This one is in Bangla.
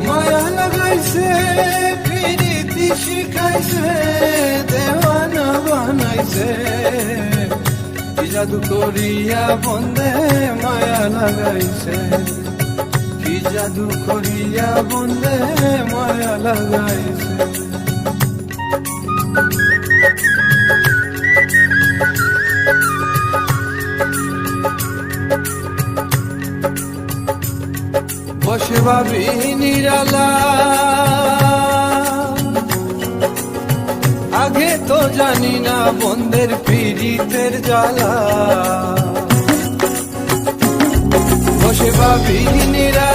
মায়া লাগাইছে প্রীতি শিখাইছে দেওয়ানা বানাইছে কি জাদু করিয়া বন্দে মায়া লাগাইছে কি জাদু করিয়া বন্দে মায়া লাগাইছে বসে ভাবি নিরালা আগে তো জানি না বন্ধের পীড়িতের জ্বালা বসে ভাবি নিরালা